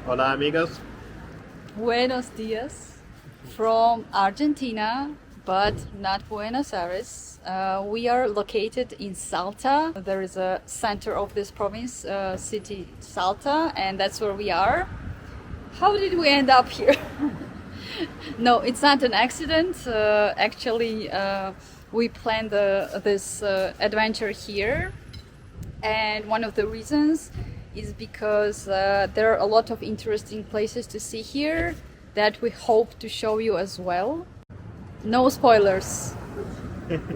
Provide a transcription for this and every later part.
Hola amigos. Buenos dias from Argentina, but not Buenos Aires. We are located in Salta. There is a center of this province, city Salta, and that's where we are. How did we end up here? No, it's not an accident. Actually, we planned this adventure here, and one of the reasons is because there are a lot of interesting places to see here that we hope to show you as well. No spoilers.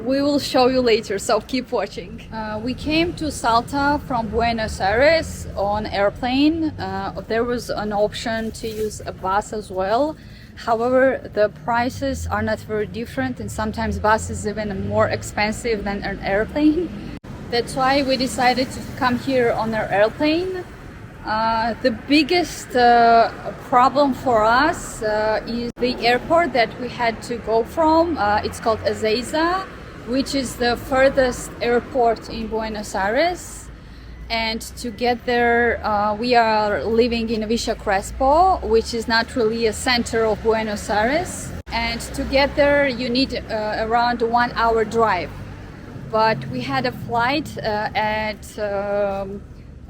We will show you later, so keep watching. We came to Salta from Buenos Aires on airplane. There was an option to use a bus as well. However, the prices are not very different, and sometimes bus is even more expensive than an airplane. That's why we decided to come here on our airplane. The biggest problem for us is the airport that we had to go from. It's called Ezeiza, which is the furthest airport in Buenos Aires. And to get there, we are living in Villa Crespo, which is not really a center of Buenos Aires. And to get there, you need around a 1 hour drive. But we had a flight at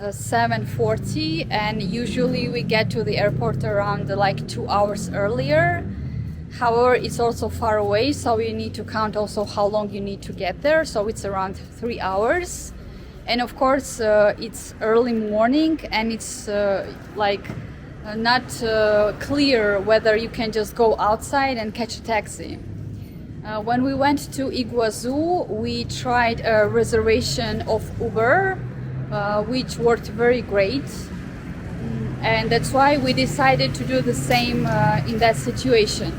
7:40, and usually we get to the airport around like 2 hours earlier. However, it's also far away, so you need to count also how long you need to get there. So it's around 3 hours. And of course, it's early morning, and it's not clear whether you can just go outside and catch a taxi. When we went to Iguazu, we tried a reservation of Uber, which worked very great. And that's why we decided to do the same in that situation.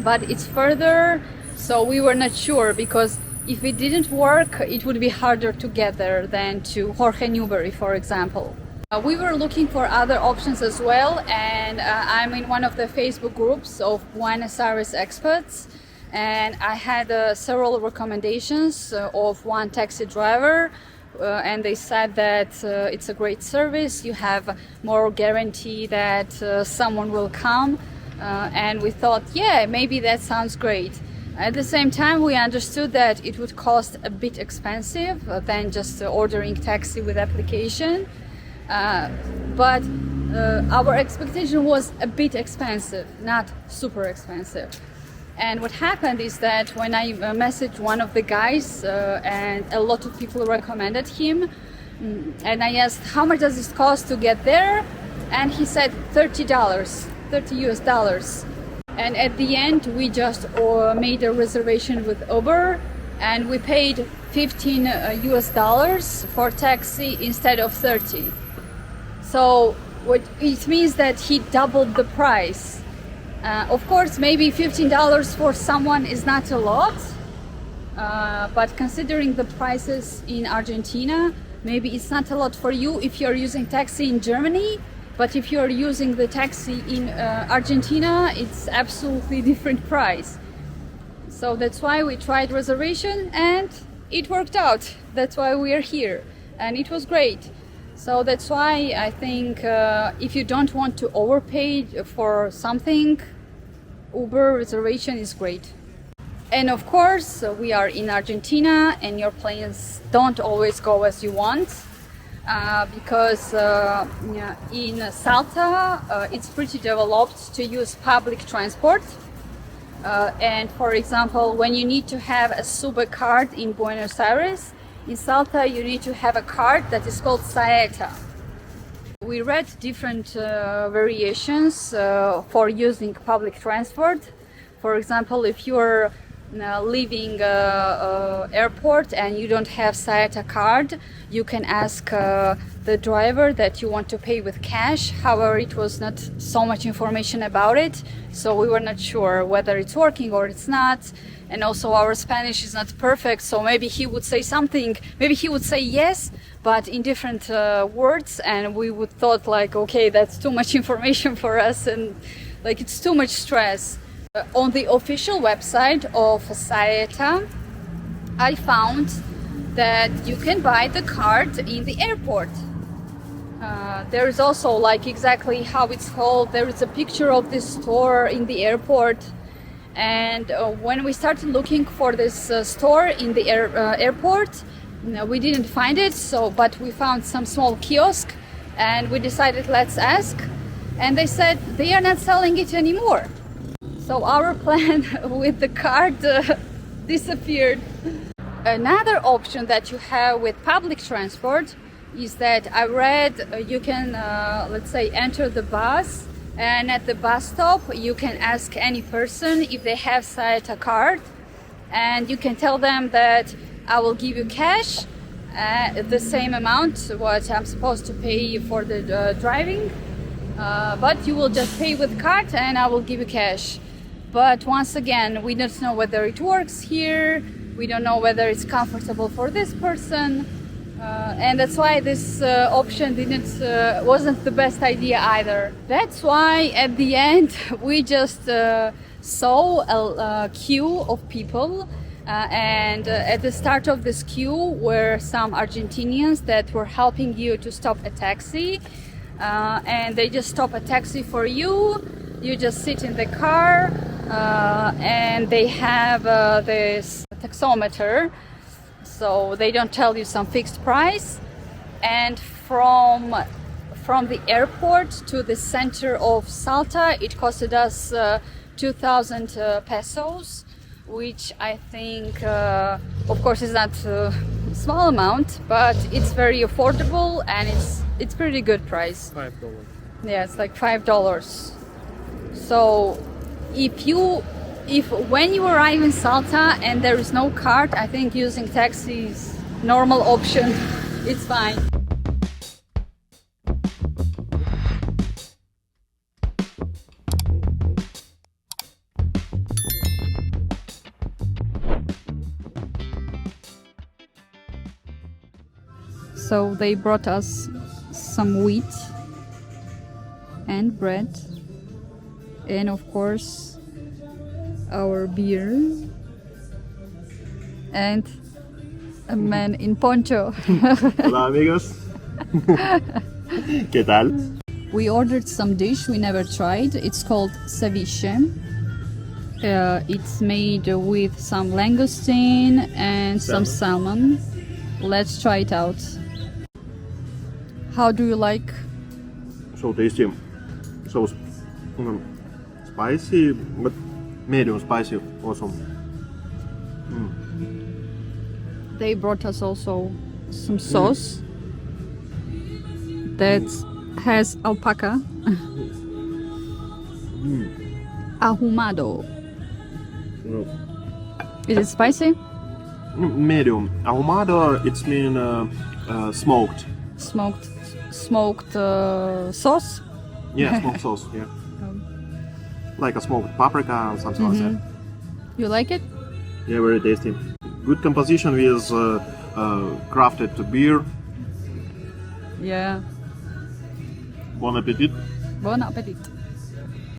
But it's further, so we were not sure, because if it didn't work, it would be harder to get there than to Jorge Newbery, for example. We were looking for other options as well, and I'm in one of the Facebook groups of Buenos Aires expats. And I had several recommendations of one taxi driver, and they said that it's a great service. You have more guarantee that someone will come, and we thought, yeah, maybe that sounds great. At the same time, we understood that it would cost a bit expensive than just ordering taxi with application, but our expectation was a bit expensive, not super expensive. And what happened is that when I messaged one of the guys, and a lot of people recommended him, and I asked, how much does this cost to get there? And he said $30, $30 US. And at the end, we just made a reservation with Uber, and we paid $15 US for taxi instead of 30. So it means that he doubled the price. Of course, maybe $15 for someone is not a lot, but considering the prices in Argentina, maybe it's not a lot for you if you're using taxi in Germany, but if you're using the taxi in Argentina, it's absolutely different price. So that's why we tried reservation, and it worked out. That's why we are here, and it was great. So that's why I think if you don't want to overpay for something, Uber reservation is great. And of course, we are in Argentina, and your plans don't always go as you want, because in Salta it's pretty developed to use public transport. And for example, when you need to have a SUBE card in Buenos Aires, in Salta you need to have a card that is called Saeta. We read different variations for using public transport. For example, if you're leaving airport and you don't have Saeta card, you can ask the driver that you want to pay with cash. However, it was not so much information about it, so we were not sure whether it's working or it's not. And also our Spanish is not perfect, so maybe he would say something, maybe he would say yes, but in different words, and we would thought like, okay, that's too much information for us, and like it's too much stress. On the official website of Saeta, I found that you can buy the card in the airport. There is also like exactly how it's called. There is a picture of this store in the airport. And when we started looking for this store in the airport, we didn't find it. But we found some small kiosk, and we decided let's ask. And they said they are not selling it anymore. So our plan with the card disappeared. Another option that you have with public transport is that I read you can, let's say, enter the bus, and at the bus stop you can ask any person if they have such a card, and you can tell them that I will give you cash, the same amount what I'm supposed to pay for the driving, but you will just pay with card and I will give you cash. But once again, we don't know whether it works here, we don't know whether it's comfortable for this person. And that's why this option wasn't the best idea either. That's why at the end we just saw a queue of people, and at the start of this queue were some Argentinians that were helping you to stop a taxi, and they just stop a taxi for you. You just sit in the car, and they have this taxometer. So they don't tell you some fixed price, and from the airport to the center of Salta it costed us 2,000 pesos, which I think of course is not a small amount, but it's very affordable and it's pretty good price. $5. Yeah, it's like $5. So if when you arrive in Salta and there is no card, I think using taxi is normal option. It's fine. So they brought us some wheat and bread, and of course our beer, and a man in poncho. Hola amigos. ¿Qué tal? We ordered some dish we never tried. It's called ceviche. It's made with some langoustine and some salmon. Let's try it out. How do you like? So tasty. So spicy, but medium spicy also. They brought us also some sauce that has alpaca. Ahumado. No. Is it spicy? Medium. Ahumado, it's mean smoked. Smoked sauce? Yeah, smoked sauce, yeah. Like a smoked paprika or something like that. You like it? Yeah, very tasty. Good composition with crafted beer. Yeah. Bon appetit. Bon appetit.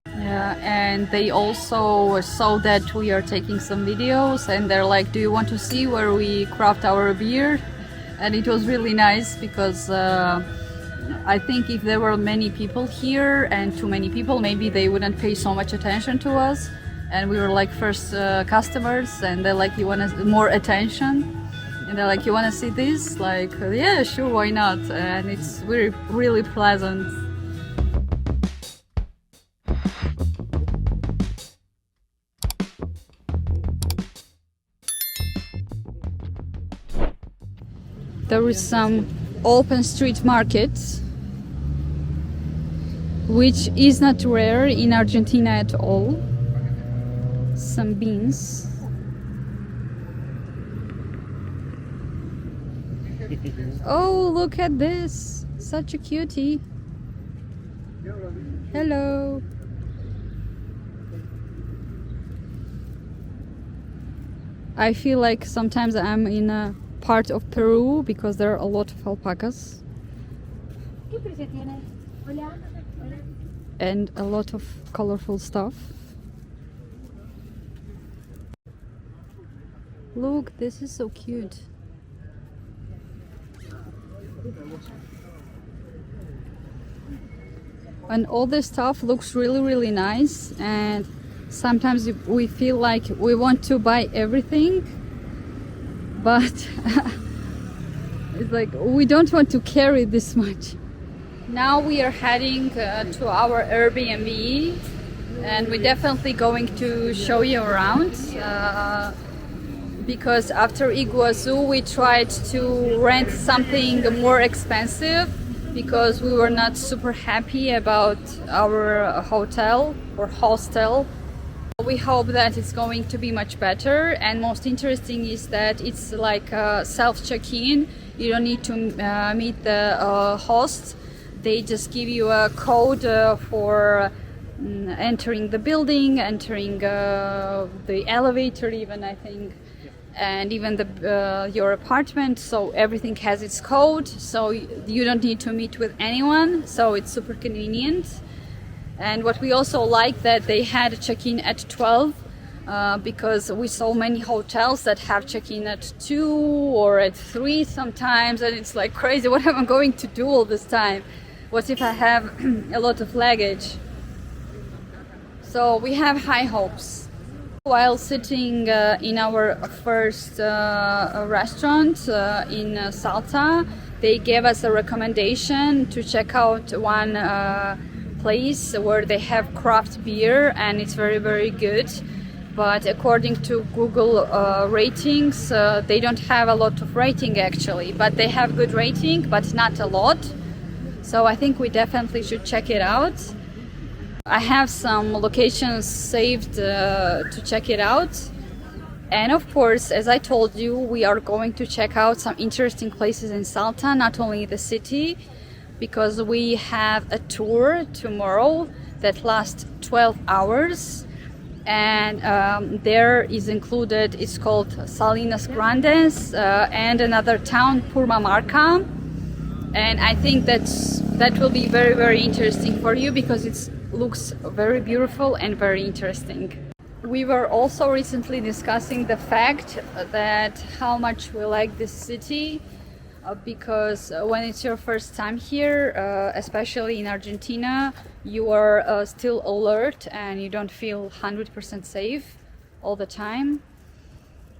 Yeah, and they also saw that we are taking some videos, and they're like, do you want to see where we craft our beer? And it was really nice because I think if there were many people here and too many people, maybe they wouldn't pay so much attention to us. And we were like first customers, and they're like, you want more attention? And they're like, you want to see this? Like, yeah, sure, why not? And it's really, really pleasant. There is some open street market, which is not rare in Argentina at all. Some beans. Oh, look at this! Such a cutie. Hello. I feel like sometimes I'm in a part of Peru because there are a lot of alpacas and a lot of colorful stuff. Look, this is so cute. And all this stuff looks really, really nice. And sometimes we feel like we want to buy everything, but it's like we don't want to carry this much. Now we are heading to our Airbnb, and we're definitely going to show you around because after Iguazu we tried to rent something more expensive because we were not super happy about our hotel or hostel. We hope that it's going to be much better, and most interesting is that it's like self check-in. You don't need to meet the host. They just give you a code for entering the building, entering the elevator even, I think, and even your apartment. So everything has its code, so you don't need to meet with anyone, so it's super convenient. And what we also like that they had check-in at 12 because we saw many hotels that have check-in at 2 or at 3 sometimes, and it's like crazy, what am I going to do all this time? What if I have a lot of luggage? So we have high hopes. While sitting in our first restaurant in Salta, they gave us a recommendation to check out one place where they have craft beer, and it's very, very good. But according to Google ratings, they don't have a lot of rating actually, but they have good rating, but not a lot. So I think we definitely should check it out. I have some locations saved to check it out. And of course, as I told you, we are going to check out some interesting places in Salta, not only the city, because we have a tour tomorrow that lasts 12 hours. And there is included, it's called Salinas Grandes and another town, Purmamarca. And I think that will be very, very interesting for you because it looks very beautiful and very interesting. We were also recently discussing the fact that how much we like this city because when it's your first time here, especially in Argentina, you are still alert and you don't feel 100% safe all the time.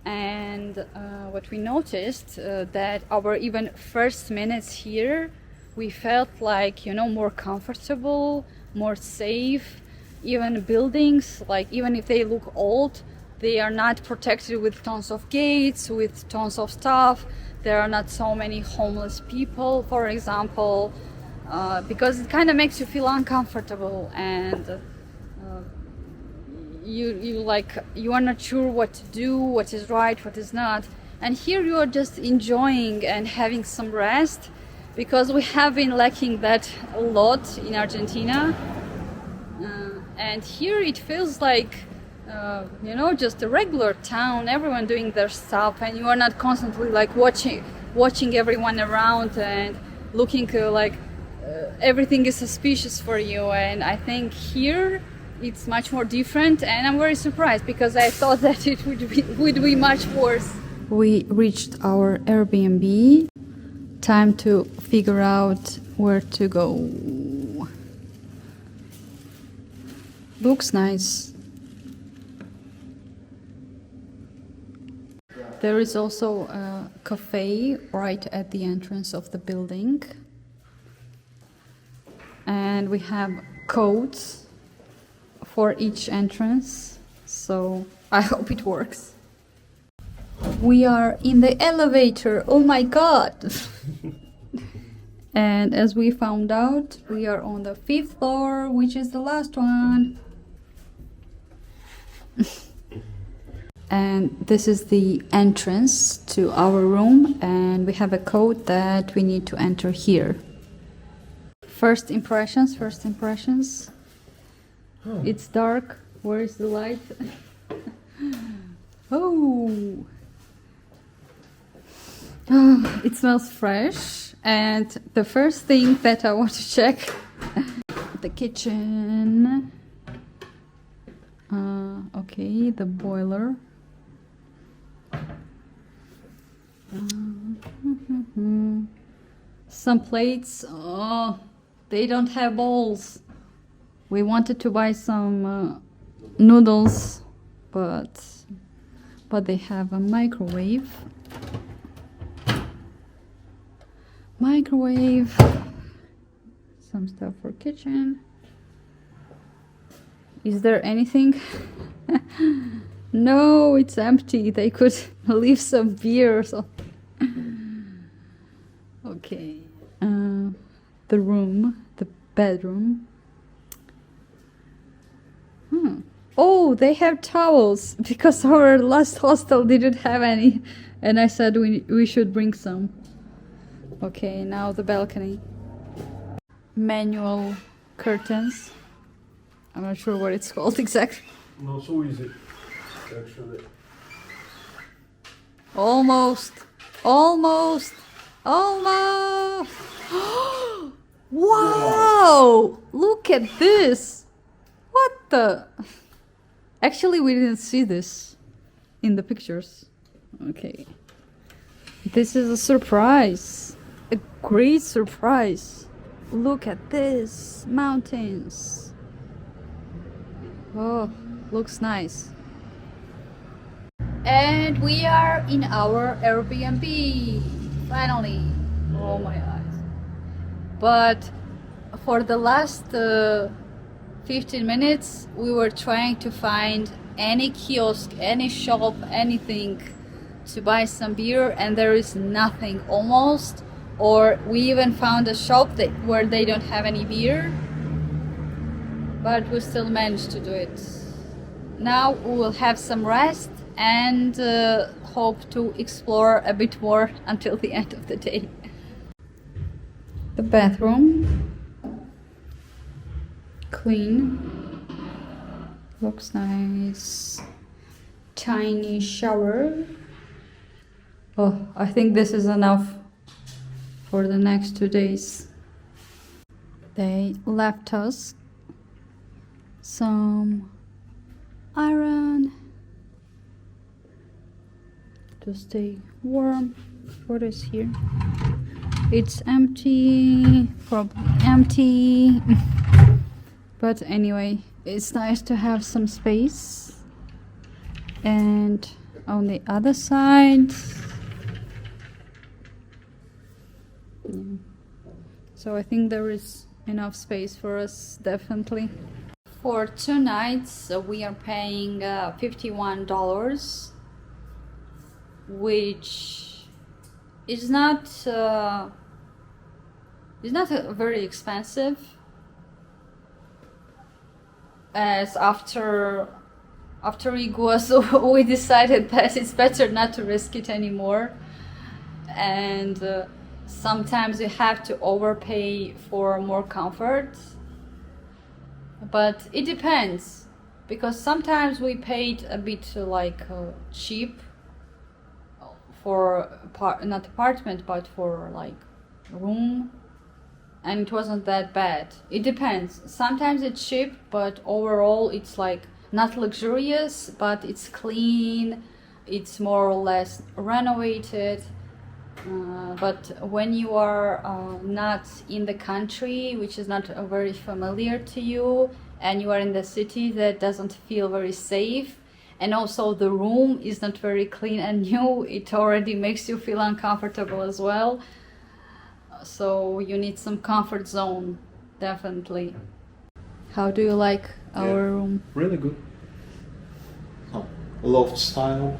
And what we noticed that our even first minutes here, we felt like, you know, more comfortable, more safe. Even buildings, like even if they look old, they are not protected with tons of gates, with tons of stuff. There are not so many homeless people, for example, because it kind of makes you feel uncomfortable, and you are not sure what to do, what is right, what is not. And here you are just enjoying and having some rest, because we have been lacking that a lot in Argentina. And here it feels like you know, just a regular town, everyone doing their stuff, and you are not constantly like watching everyone around and looking like everything is suspicious for you. And I think here it's much more different, and I'm very surprised because I thought that it would be much worse. We reached our Airbnb. Time to figure out where to go. Looks nice. There is also a cafe right at the entrance of the building. And we have codes for each entrance, so I hope it works. We are in the elevator, oh my god! And as we found out, we are on the 5th floor, which is the last one. And this is the entrance to our room, and we have a code that we need to enter here. First impressions. Oh. It's dark. Where is the light? Oh, it smells fresh. And the first thing that I want to check, the kitchen. Okay, the boiler. Some plates. Oh, they don't have bowls. We wanted to buy some noodles, but they have a microwave. Some stuff for kitchen. Is there anything? No, it's empty. They could leave some beer or something. Okay. The bedroom. Oh, they have towels because our last hostel didn't have any, and I said we should bring some. Okay, now the balcony. Manual curtains. I'm not sure what it's called exactly. Not so easy, actually. Almost. Wow! Look at this. What the? Actually, we didn't see this in the pictures. Okay. This is a surprise. A great surprise. Look at this. Mountains. Oh, looks nice. And we are in our Airbnb. Finally. Oh my eyes. But for the last 15 minutes, we were trying to find any kiosk, any shop, anything to buy some beer, and there is nothing almost. Or we even found a shop where they don't have any beer, but we still managed to do it. Now we will have some rest and hope to explore a bit more until the end of the day. The bathroom, clean, looks nice. Tiny shower. Oh, I think this is enough for the next 2 days. They left us some iron to stay warm. What is here? It's empty, probably empty. But anyway, it's nice to have some space. And on the other side, so I think there is enough space for us, definitely. For 2 nights, we are paying $51, which is not very expensive. As after Iguazu, we decided that it's better not to risk it anymore, and sometimes you have to overpay for more comfort. But it depends, because sometimes we paid a bit cheap for not apartment but for room, and it wasn't that bad. It depends. Sometimes it's cheap, but overall it's not luxurious, but it's clean, it's more or less renovated. But when you are not in the country, which is not very familiar to you, and you are in the city, that doesn't feel very safe, and also the room is not very clean and new, it already makes you feel uncomfortable as well. So you need some comfort zone, definitely. How do you like our room? Really good. Loft style.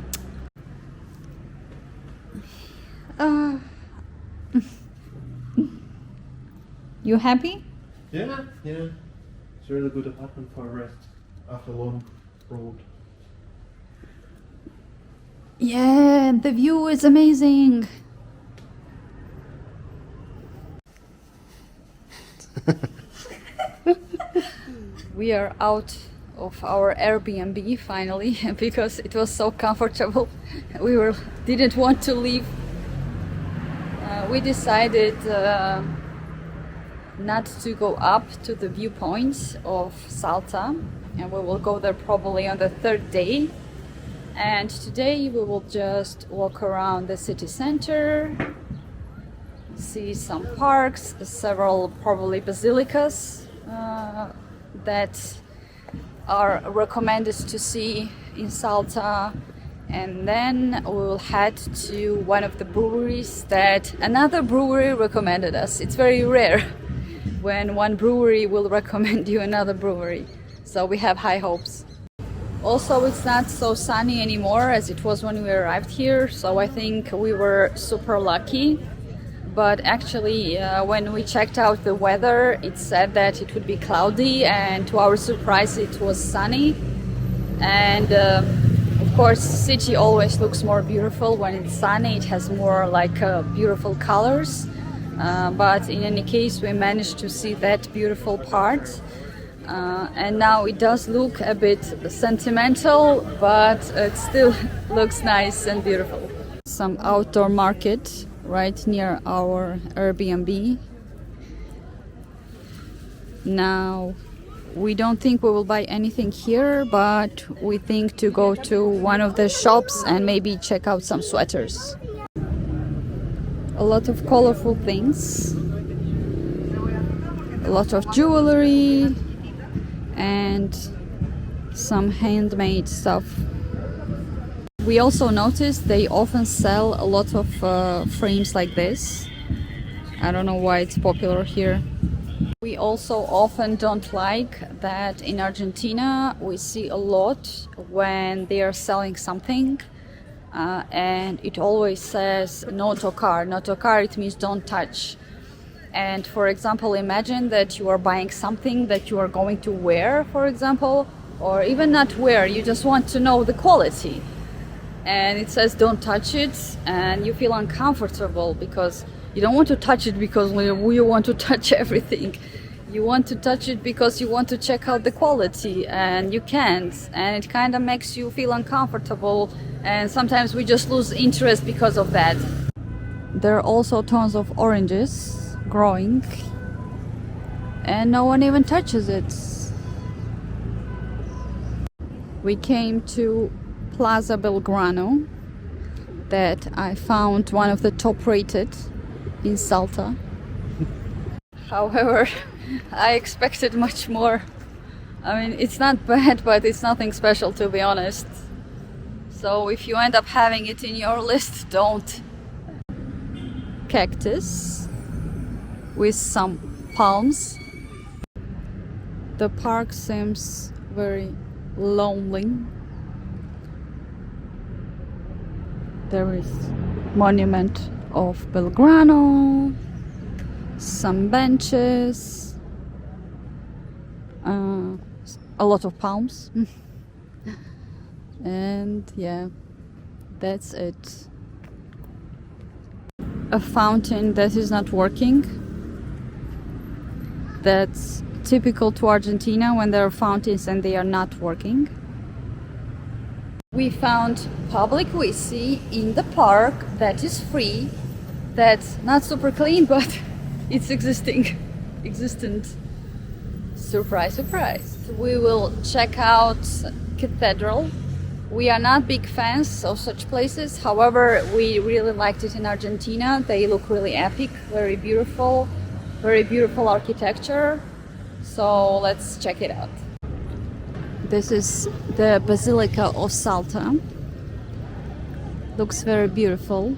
You happy? Yeah. It's a really good apartment for a rest after a long road. Yeah, the view is amazing. We are out of our Airbnb finally because it was so comfortable. We didn't want to leave. We decided not to go up to the viewpoint of Salta, and we will go there probably on the 3rd day. And today we will just walk around the city center, see some parks, several probably basilicas, that are recommended to see in Salta, and then we will head to one of the breweries that another brewery recommended us. It's very rare when one brewery will recommend you another brewery, so we have high hopes. Also, it's not so sunny anymore as it was when we arrived here, so I think we were super lucky. But actually, when we checked out the weather, it said that it would be cloudy, and to our surprise it was sunny. And of course, city always looks more beautiful when it's sunny. It has more like beautiful colors, but in any case we managed to see that beautiful part. And now it does look a bit sentimental, but it still looks nice and beautiful. Some outdoor market right near our Airbnb. Now, we don't think we will buy anything here, but we think to go to one of the shops and maybe check out some sweaters. A lot of colorful things, a lot of jewelry, and some handmade stuff. We also noticed they often sell a lot of frames like this. I don't know why it's popular here. We also often don't like that in Argentina we see a lot when they are selling something and it always says no tocar. No tocar, it means don't touch. And for example, imagine that you are buying something that you are going to wear, for example, or even not wear, you just want to know the quality. And it says don't touch it, and you feel uncomfortable because you don't want to touch it because you want to touch everything. You want to touch it because you want to check out the quality, and you can't, and it kind of makes you feel uncomfortable, and sometimes we just lose interest because of that. There are also tons of oranges growing, and no one even touches it. We came to Plaza Belgrano, that I found one of the top rated in Salta. However, I expected much more. I mean, it's not bad, but it's nothing special, to be honest. So if you end up having it in your list, don't. Cactus with some palms. The park seems very lonely. There is monument of Belgrano, some benches, a lot of palms, and yeah, that's it. A fountain that is not working. That's typical to Argentina when there are fountains and they are not working. We found public WC in the park that is free, that's not super clean, but it's existent. Surprise, surprise. We will check out Cathedral. We are not big fans of such places, however, we really liked it in Argentina. They look really epic, very beautiful architecture. So let's check it out. This is the Basilica of Salta. Looks very beautiful.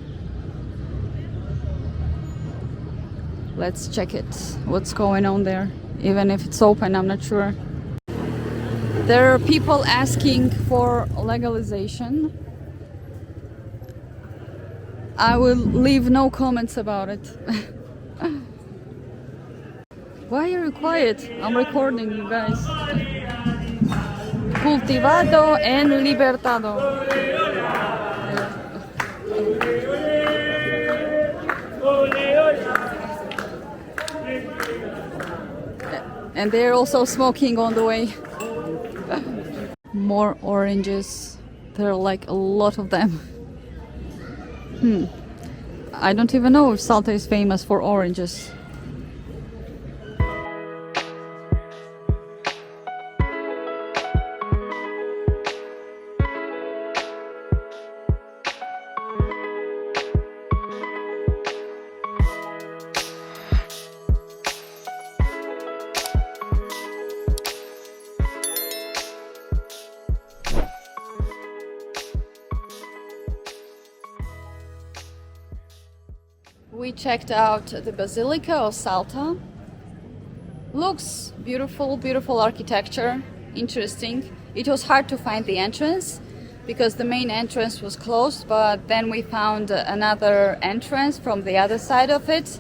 Let's check it. What's going on there? Even if it's open, I'm not sure. There are people asking for legalization. I will leave no comments about it. Why are you quiet? I'm recording, you guys. Cultivado en libertado. And they're also smoking on the way. More oranges. There are like a lot of them. I don't even know if Salta is famous for oranges. We checked out the Basilica of Salta. Looks beautiful, beautiful architecture, interesting. It was hard to find the entrance because the main entrance was closed, but then we found another entrance from the other side of it.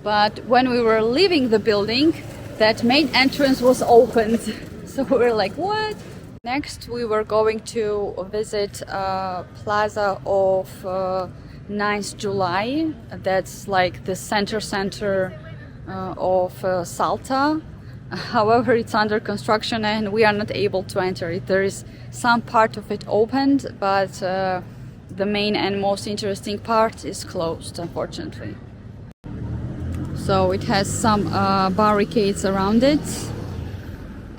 But when we were leaving the building, that main entrance was opened. So we were like, what? Next, we were going to visit Plaza of 9th July. That's like the center of Salta. However, it's under construction and we are not able to enter it. There is some part of it opened, but the main and most interesting part is closed, unfortunately. So it has some barricades around it,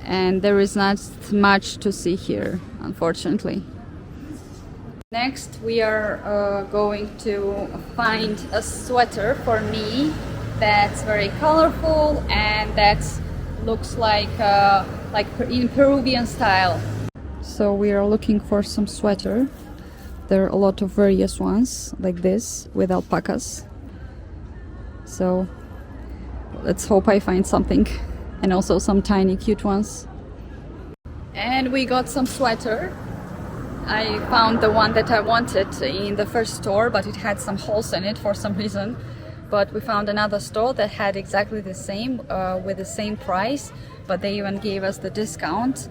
and there is not much to see here, unfortunately. Next, we are going to find a sweater for me that's very colorful and that looks like in Peruvian style. So we are looking for some sweater. There are a lot of various ones like this with alpacas. So let's hope I find something, and also some tiny cute ones. And we got some sweater. I found the one that I wanted in the first store, but it had some holes in it for some reason. But we found another store that had exactly the same with the same price, but they even gave us the discount.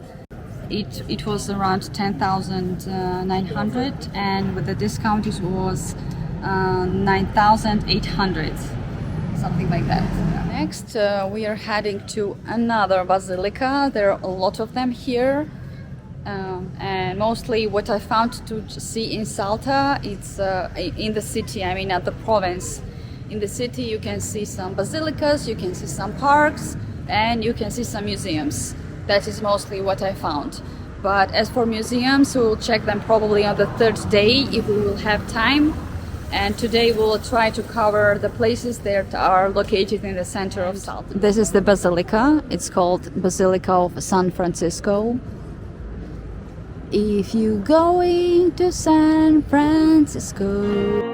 It was around 10,900, and with the discount it was 9,800, something like that. Next, we are heading to another basilica. There are a lot of them here. And mostly what I found to see in Salta, it's in the city, I mean at the province. In the city you can see some basilicas, you can see some parks, and you can see some museums. That is mostly what I found. But as for museums, we will check them probably on the third day if we will have time. And today we will try to cover the places that are located in the center of Salta. This is the basilica. It's called Basilica of San Francisco. If you're going to San Francisco.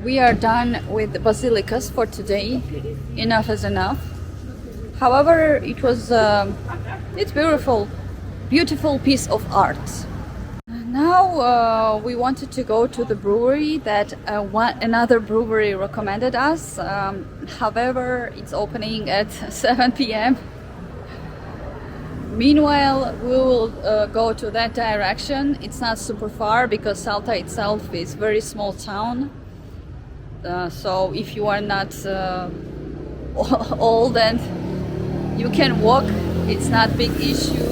We are done with the basilicas for today. Enough is enough. However, it's beautiful piece of art. Now we wanted to go to the brewery that another brewery recommended us. However, it's opening at 7 p.m. Meanwhile, we will go to that direction. It's not super far because Salta itself is a very small town. So if you are not old and you can walk, it's not a big issue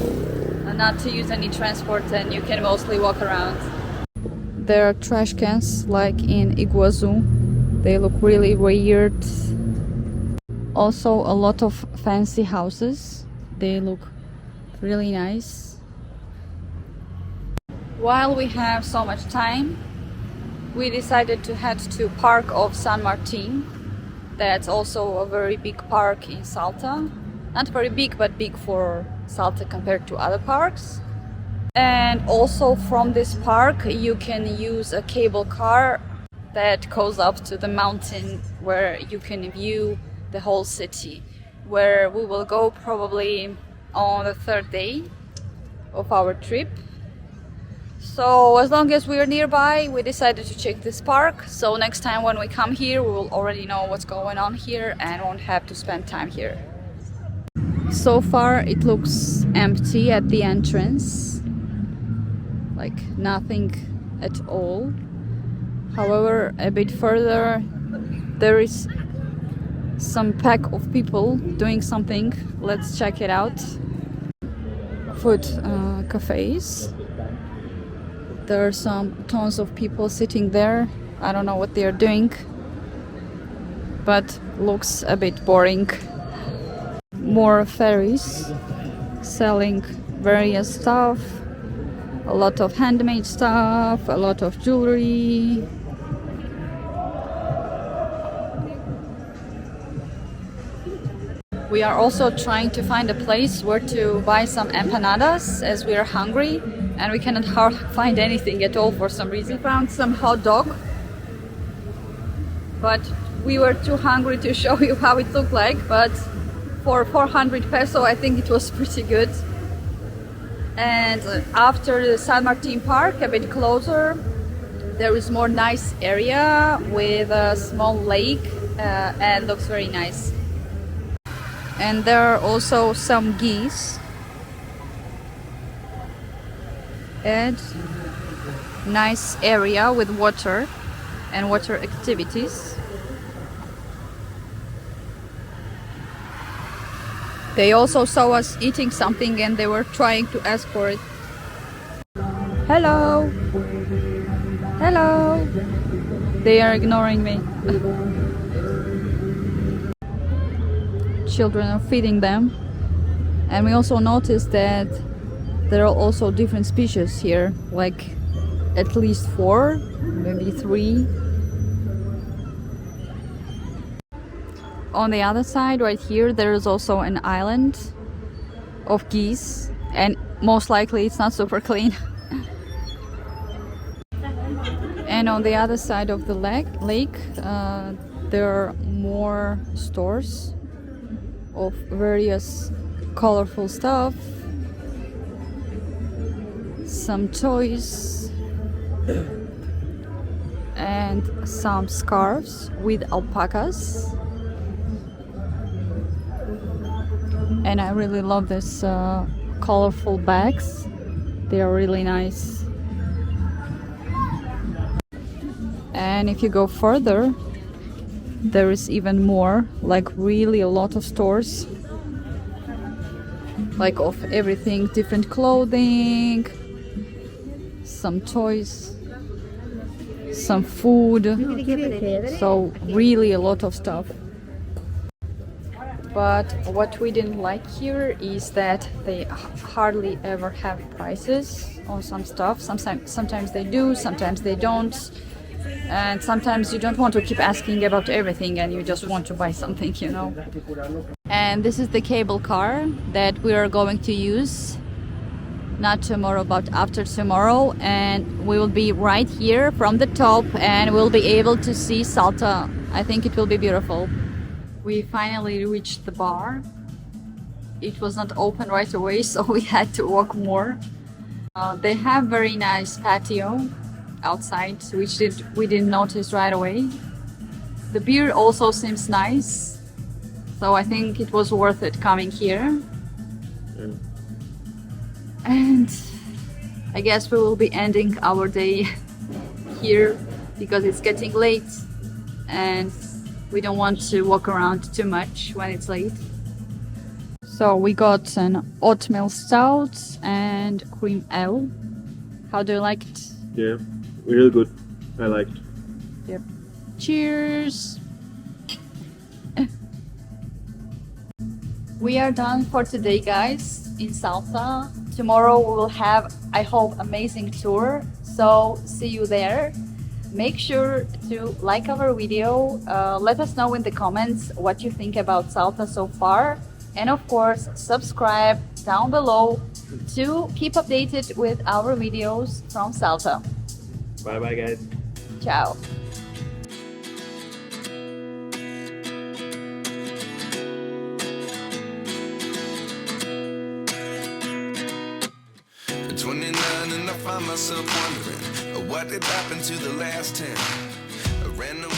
not to use any transport, and you can mostly walk around. There are trash cans like in Iguazu. They look really weird. Also a lot of fancy houses. They look really nice. While we have so much time, we decided to head to Park of San Martin. That's also a very big park in Salta. Not very big, but big for Salta compared to other parks. And also from this park you can use a cable car that goes up to the mountain where you can view the whole city, where we will go probably on the third day of our trip. So as long as we are nearby, we decided to check this park. So next time when we come here, we will already know what's going on here and won't have to spend time here. So far it looks empty at the entrance, like nothing at all. However, a bit further there is some pack of people doing something. Let's check it out. Food cafes. There are some tons of people sitting there. I don't know what they are doing, but looks a bit boring. more ferries selling various stuff, a lot of handmade stuff, a lot of jewelry. We are also trying to find a place where to buy some empanadas as we are hungry and we cannot find anything at all for some reason. We found some hot dog, but we were too hungry to show you how it looked like, but for 400 peso I think it was pretty good. And after the San Martin Park, a bit closer, there is more nice area with a small lake and looks very nice. And there are also some geese and nice area with water and water activities. They also saw us eating something and they were trying to ask for it. Hello! Hello! They are ignoring me. Children are feeding them. And we also noticed that there are also different species here, like at least 4, maybe 3. On the other side, right here, there is also an island of geese, and most likely it's not super clean. And on the other side of the lake, there are more stores of various colorful stuff, some toys, and some scarves with alpacas. And I really love this colorful bags. They are really nice. And if you go further, there is even more, like really a lot of stores, like of everything, different clothing, some toys, some food, so really a lot of stuff. But what we didn't like here is that they hardly ever have prices on some stuff. Sometimes they do, sometimes they don't. And sometimes you don't want to keep asking about everything and you just want to buy something, you know. And this is the cable car that we are going to use, not tomorrow but after tomorrow, and we will be right here from the top and we'll be able to see Salta. I think it will be beautiful. We finally reached the bar. It was not open right away, so we had to walk more. They have very nice patio outside, which we didn't notice right away. The beer also seems nice, so I think it was worth it coming here. Yeah. And I guess we will be ending our day here because it's getting late and we don't want to walk around too much when it's late. So we got an oatmeal stout and cream ale. How do you like it? Yeah, really good. I liked. Yep. Cheers! We are done for today, guys, in Salta. Tomorrow we will have, I hope, amazing tour. So see you there. Make sure to like our video, let us know in the comments what you think about Salta so far, and of course subscribe down below to keep updated with our videos from Salta. Bye bye guys. Ciao. At 29 and I find myself wondering what did happen to the last 10. I ran away.